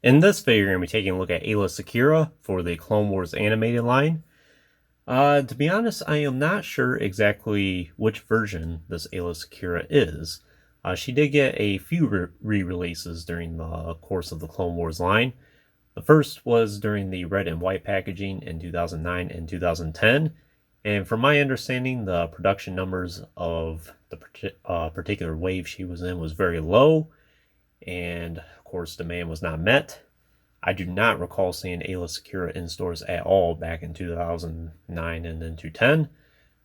In this video, we're going to be taking a look at Aayla Secura for the Clone Wars animated line. To be honest, I am not sure exactly which version this Aayla Secura is. She did get a few re-releases during the course of the Clone Wars line. The first was during the red and white packaging in 2009 and 2010. And from my understanding, the production numbers of the particular wave she was in was very low. And of course, demand was not met. I do not recall seeing Aayla Secura in stores at all back in 2009 and then 2010.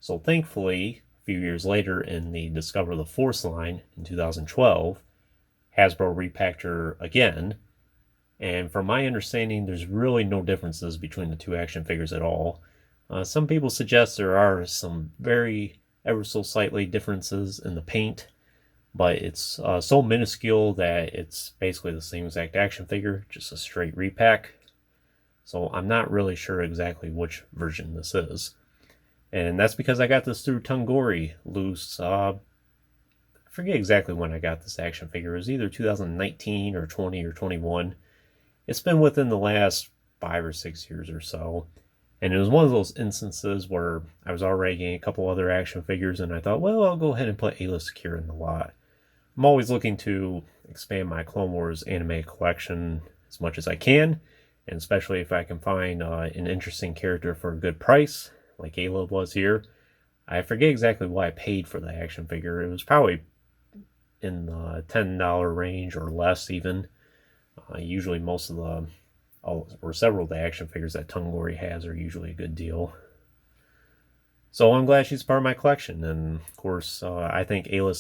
So thankfully, a few years later in the Discover the Force line in 2012, Hasbro repacked her again. And from my understanding, there's really no differences between the two action figures at all. Some people suggest there are some very ever so slightly differences in the paint, but it's so minuscule that it's basically the same exact action figure, just a straight repack. So I'm not really sure exactly which version this is. And that's because I got this through Tungori loose. I forget exactly when I got this action figure. It was either 2019 or 20 or 21. It's been within the last 5 or 6 years or so. And it was one of those instances where I was already getting a couple other action figures, and I thought, well, I'll go ahead and put Aayla Secura in the lot. I'm always looking to expand my Clone Wars anime collection as much as I can, and especially if I can find an interesting character for a good price, like Aayla was here. I forget exactly what I paid for the action figure. It was probably in the $10 range or less even. Usually most of the, or several of the action figures that Tungori has are usually a good deal. So I'm glad she's part of my collection, and of course I think Aayla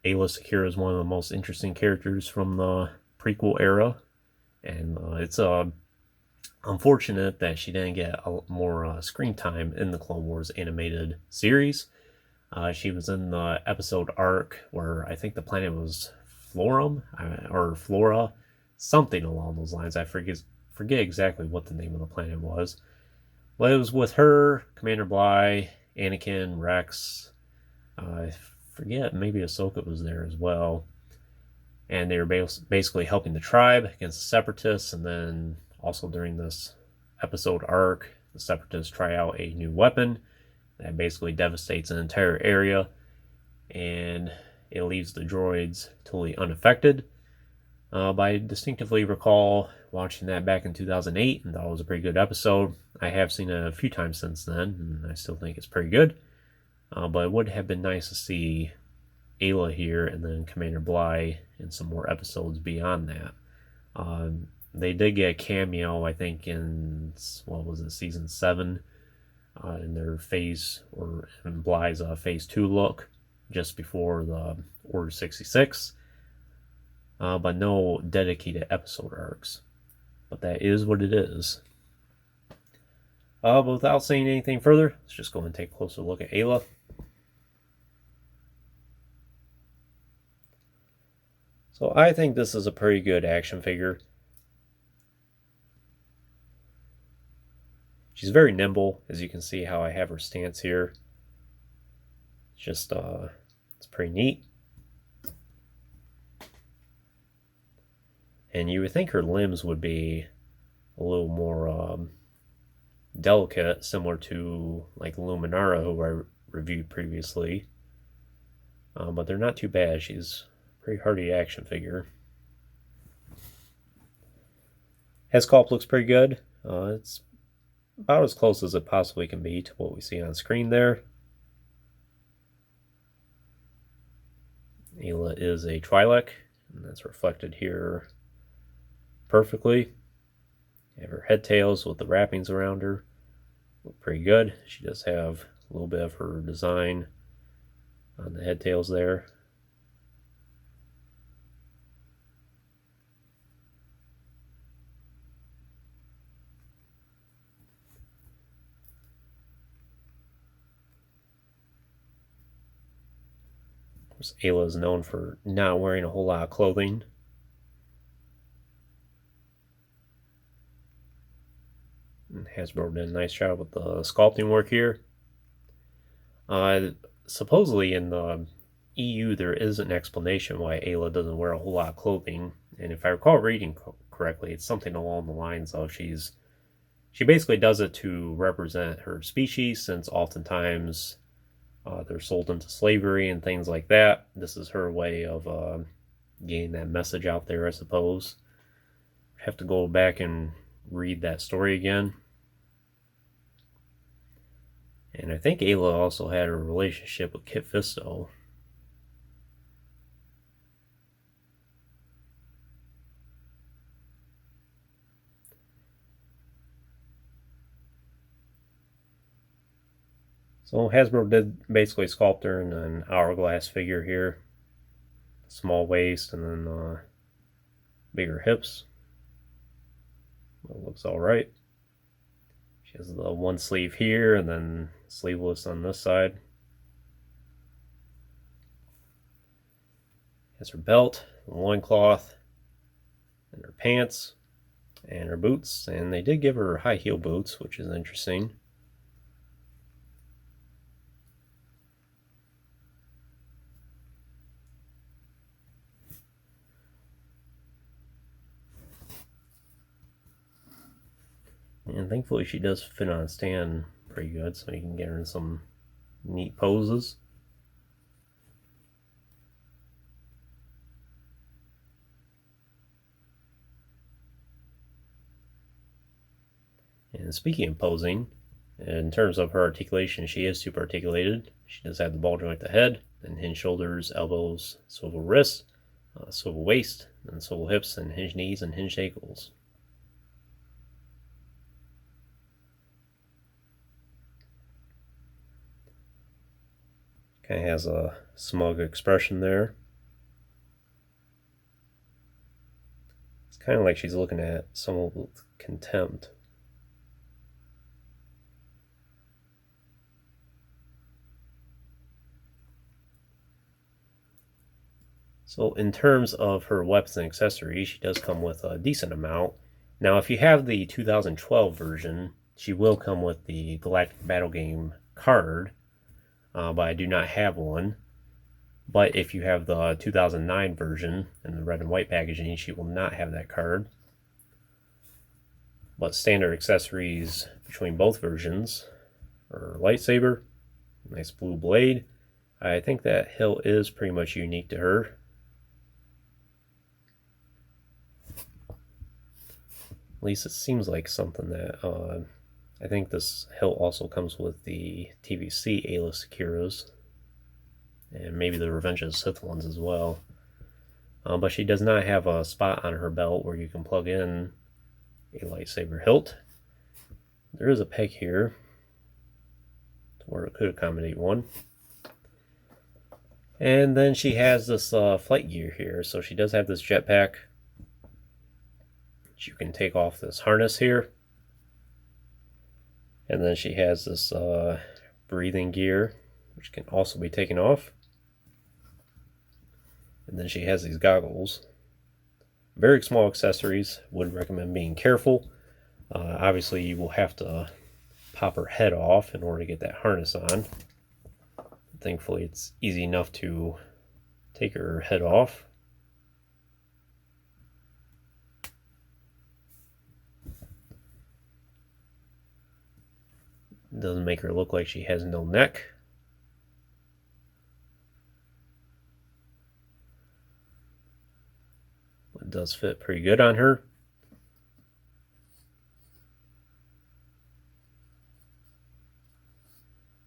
Secura is one of the most interesting characters from the prequel era, and it's unfortunate that she didn't get more screen time in the Clone Wars animated series. She was in the episode arc where I think the planet was Florum or Flora, something along those lines. I forget exactly what the name of the planet was. But it was with her, Commander Bly, Anakin, Rex. I forget, maybe Ahsoka was there as well. And they were basically helping the tribe against the Separatists. And then also during this episode arc, the Separatists try out a new weapon that basically devastates an entire area. And it leaves the droids totally unaffected. But I distinctively recall watching that back in 2008 and thought it was a pretty good episode. I have seen it a few times since then, and I still think it's pretty good. But it would have been nice to see Aayla here and then Commander Bly in some more episodes beyond that. They did get a cameo, I think, in, what was it, season 7, in their in Bly's phase 2 look, just before the Order 66. But no dedicated episode arcs. But that is what it is. But without saying anything further, let's just go and take a closer look at Aayla. So I think this is a pretty good action figure. She's very nimble, as you can see how I have her stance here. It's pretty neat. And you would think her limbs would be a little more delicate, similar to like Luminara, who I reviewed previously. But they're not too bad. She's a pretty hardy action figure. Head sculpt looks pretty good. It's about as close as it possibly can be to what we see on screen there. Aayla is a Twi'lek, and that's reflected here perfectly. You have her head tails with the wrappings around her. Look pretty good. She does have a little bit of her design on the head tails there. Of course, Aayla is known for not wearing a whole lot of clothing. And Hasbro did a nice job with the sculpting work here. Supposedly in the EU there is an explanation why Aayla doesn't wear a whole lot of clothing, and if I recall reading correctly. It's something along the lines of she basically does it to represent her species, since oftentimes they're sold into slavery and things like that. This is her way of getting that message out there, I suppose. I have to go back and read that story again. And I think Aayla also had a relationship with Kit Fisto. So Hasbro did basically sculpt her in an hourglass figure here. Small waist and then bigger hips. It looks alright. She has the one sleeve here and then sleeveless on this side. Has her belt, the loincloth, and her pants, and her boots. And they did give her high heel boots, which is interesting. And thankfully she does fit on a stand pretty good, so you can get her in some neat poses. And speaking of posing, in terms of her articulation, she is super articulated. She does have the ball joint at the head, and hinge shoulders, elbows, swivel wrists, swivel waist, and swivel hips, and hinge knees, and hinge ankles. Kind of has a smug expression there. It's kind of like she's looking at someone with contempt. So in terms of her weapons and accessories, she does come with a decent amount. Now, if you have the 2012 version, she will come with the Galactic Battle Game card, but I do not have one. But if you have the 2009 version in the red and white packaging, she will not have that card. But standard accessories between both versions are lightsaber, nice blue blade. I think that hilt is pretty much unique to her. At least it seems like something that I think this hilt also comes with the TVC Aayla Securas, and maybe the Revenge of the Sith ones as well. But she does not have a spot on her belt where you can plug in a lightsaber hilt. There is a peg here where it could accommodate one. And then she has this flight gear here. So she does have this jetpack. You can take off this harness here. And then she has this breathing gear, which can also be taken off. And then she has these goggles. Very small accessories. Would recommend being careful. Obviously, you will have to pop her head off in order to get that harness on. Thankfully, it's easy enough to take her head off. It doesn't make her look like she has no neck. It does fit pretty good on her.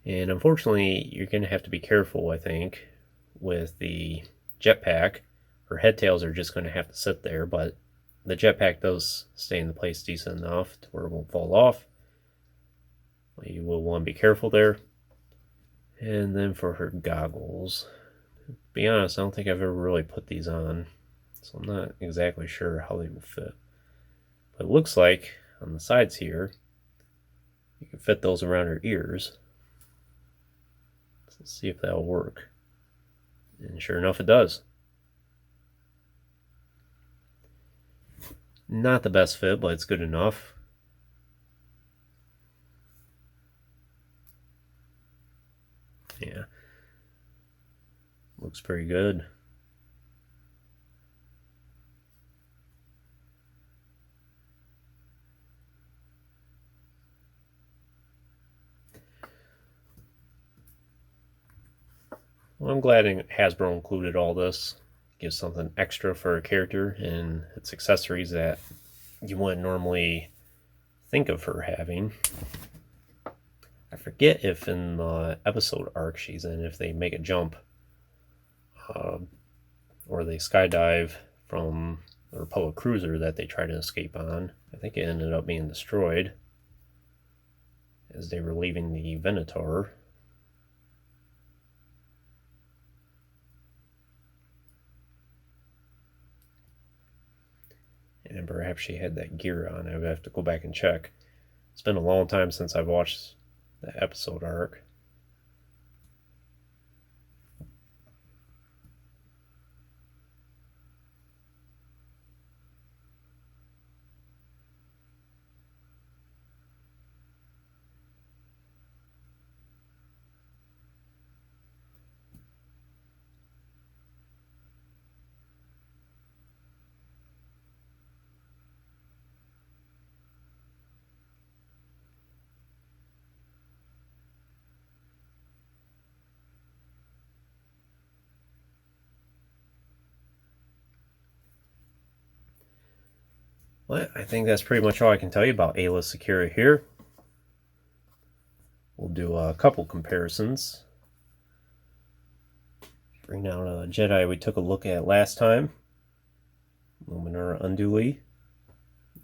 And unfortunately, you're going to have to be careful, I think, with the jetpack. Her head tails are just going to have to sit there, but the jetpack does stay in the place decent enough to where it won't fall off. You will want to be careful there. And then for her goggles, to be honest, I don't think I've ever really put these on, so I'm not exactly sure how they will fit. But it looks like on the sides here, you can fit those around her ears. So let's see if that'll work. And sure enough, it does. Not the best fit, but it's good enough. Yeah. Looks pretty good. Well, I'm glad Hasbro included all this. Gives something extra for a character and its accessories that you wouldn't normally think of her having. I forget if in the episode arc she's in, if they make a jump uh, or they skydive from the Republic cruiser that they try to escape on. I think it ended up being destroyed as they were leaving the Venator. And perhaps she had that gear on. I would have to go back and check. It's been a long time since I've watched the episode arc. Well, I think that's pretty much all I can tell you about Aayla Secura here. We'll do a couple comparisons. Bring out a Jedi we took a look at last time. Luminara Unduli.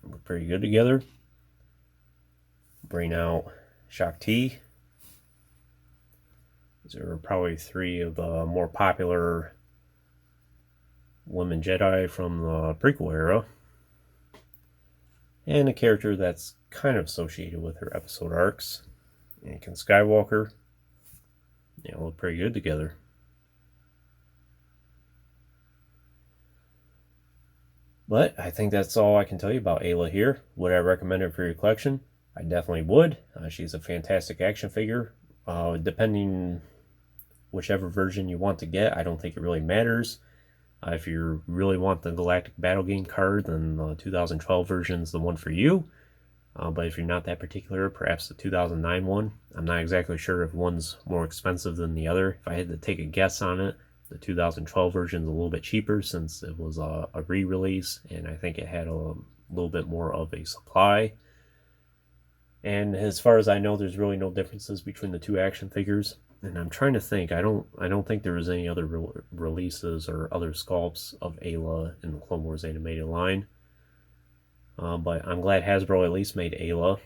We're pretty good together. Bring out Shakti. These are probably three of the more popular women Jedi from the prequel era. And a character that's kind of associated with her episode arcs. Anakin Skywalker. They look pretty good together. But I think that's all I can tell you about Aayla here. Would I recommend her for your collection? I definitely would. She's a fantastic action figure. Depending whichever version you want to get, I don't think it really matters. If you really want the Galactic Battle Game card, then the 2012 version is the one for you. But if you're not that particular, perhaps the 2009 one. I'm not exactly sure if one's more expensive than the other. If I had to take a guess on it, the 2012 version is a little bit cheaper since it was a re-release, and I think it had a little bit more of a supply. And as far as I know, there's really no differences between the two action figures. And I'm trying to think. I don't think there was any other releases or other sculpts of Aayla in the Clone Wars animated line. But I'm glad Hasbro at least made Aayla.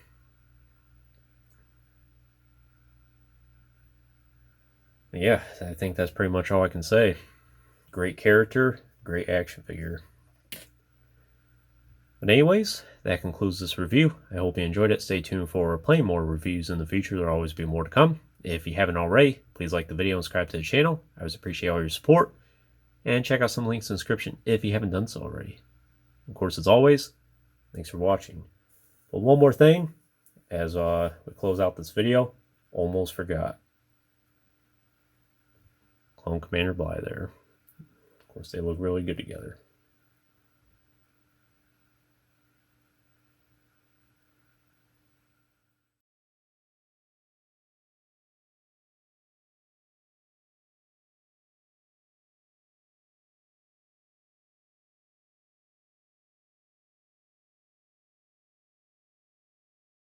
Yeah, I think that's pretty much all I can say. Great character, great action figure. But anyways, that concludes this review. I hope you enjoyed it. Stay tuned for plenty more reviews in the future. There'll always be more to come. If you haven't already, please like the video and subscribe to the channel. I always appreciate all your support. And check out some links in the description if you haven't done so already. Of course, as always, thanks for watching. But one more thing, as we close out this video, almost forgot. Clone Commander Bly there. Of course, they look really good together.